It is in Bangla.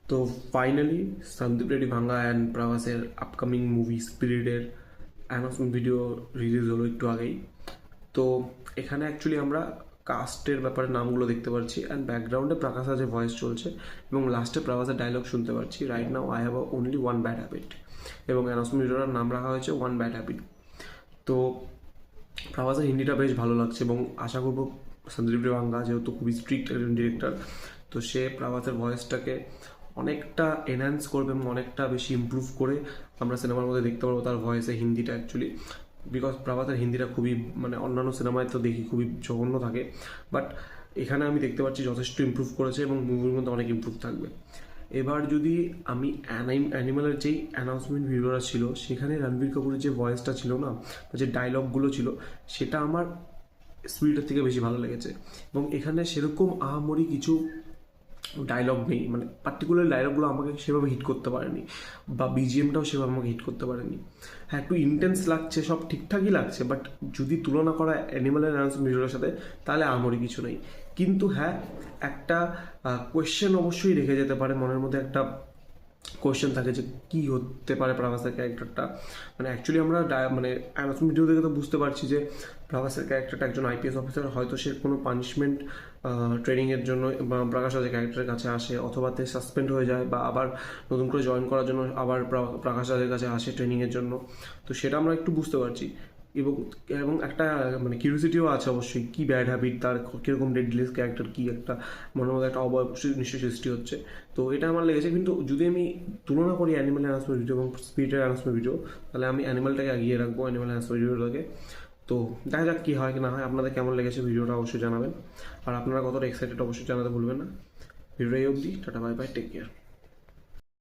তো ফাইনালি সন্দীপ রেড্ডি ভাঙ্গা অ্যান্ড প্রভাসের আপকামিং মুভি স্পিরিটের অ্যানাউন্সমেন্ট ভিডিও রিলিজ হলো একটু আগেই। তো এখানে অ্যাকচুয়ালি আমরা কাস্টের ব্যাপারে নামগুলো দেখতে পাচ্ছি অ্যান্ড ব্যাকগ্রাউন্ডে প্রকাশ যে ভয়েস চলছে এবং লাস্টে প্রভাসের ডায়লগ শুনতে পাচ্ছি, right now I have only one bad habit, এবং অ্যানাউন্সমেন্ট ভিডিওটার নাম রাখা হয়েছে ওয়ান ব্যাড হ্যাবিট। তো প্রভাসের হিন্দিটা বেশ ভালো লাগছে এবং আশা করবো সন্দীপ রেড্ডি ভাঙ্গা যেহেতু খুবই স্ট্রিক্ট একজন ডিরেক্টর, তো সে প্রভাসের ভয়েসটাকে অনেকটা এনহ্যান্স করবে এবং অনেকটা বেশি ইমপ্রুভ করে আমরা সিনেমার মধ্যে দেখতে পারবো তার ভয়েসে হিন্দিটা অ্যাকচুয়ালি। বিকজ প্রভাসের হিন্দিটা খুবই মানে অন্যান্য সিনেমায় তো দেখি খুবই জঘন্য থাকে, বাট এখানে আমি দেখতে পাচ্ছি যথেষ্ট ইমপ্রুভ করেছে এবং মুভির মধ্যে অনেক ইমপ্রুভ থাকবে। এবার যদি আমি অ্যানিমালের যেই অ্যানাউন্সমেন্ট ভিডিওটা ছিল সেখানে রণবীর কাপুরের যে ভয়েসটা ছিল না, যে ডায়লগগুলো ছিল, সেটা আমার স্পিরিটের থেকে বেশি ভালো লেগেছে। এবং এখানে সেরকম আহামরি কিছু ডায়লগ নেই, মানে পার্টিকুলার ডায়লগগুলো আমাকে সেভাবে হিট করতে পারেনি বা বিজিএমটাও সেভাবে আমাকে হিট করতে পারেনি। হ্যাঁ, একটু ইন্টেন্স লাগছে, সব ঠিকঠাকই লাগছে, বাট যদি তুলনা করা অ্যানিমালের অ্যানাউন্সমেন্ট ভিডিওর সাথে তাহলে আমারই কিছু নেই। কিন্তু হ্যাঁ, একটা কোয়েশ্চেন অবশ্যই রেখে যেতে পারে মনের মধ্যে, একটা কোয়েশ্চেন থাকে যে কী হতে পারে প্রভাসের ক্যারেক্টারটা। মানে অ্যাকচুয়ালি আমরা মানে অ্যানাউন্সমেন্ট ভিডিও দেখে তো বুঝতে পারছি যে প্রভাসের ক্যারেক্টারটা একজন আইপিএস অফিসার, হয়তো সে কোনো পানিশমেন্ট ট্রেনিংয়ের জন্য বা প্রকাশ রাজের ক্যারেক্টারের কাছে আসে, অথবা তে সাসপেন্ড হয়ে যায় বা আবার নতুন করে জয়েন করার জন্য আবার প্রকাশ রাজের কাছে আসে ট্রেনিংয়ের জন্য। তো সেটা আমরা একটু বুঝতে পারছি এবং এবং একটা কিউরিওসিটিও আছে অবশ্যই, কী ব্যাড হ্যাবিট, তার কীরকম ডেডলিস ক্যারেক্টার, কী একটা মনের মধ্যে একটা অবয় নিশ্চয়ই সৃষ্টি হচ্ছে। তো এটা আমার লেগেছে। কিন্তু যদি আমি তুলনা করি অ্যানিমাল অ্যানাউন্সমেন্ট ভিডিও এবং স্পিরিটের অ্যানাউন্সমেন্ট ভিডিও, তাহলে আমি অ্যানিমালটাকে এগিয়ে রাখবো, অ্যানিমাল অ্যানাউন্সমেন্ট ভিডিওটাকে। তো দেখা যাক কী হয় কি না হয়। আপনাদের কেমন লেগেছে ভিডিওটা অবশ্যই জানাবেন, আর আপনারা কতটা এক্সাইটেড অবশ্যই জানাতে ভুলবেন না। ভিডিওটা এই অবধি, ta ta bye bye, take care.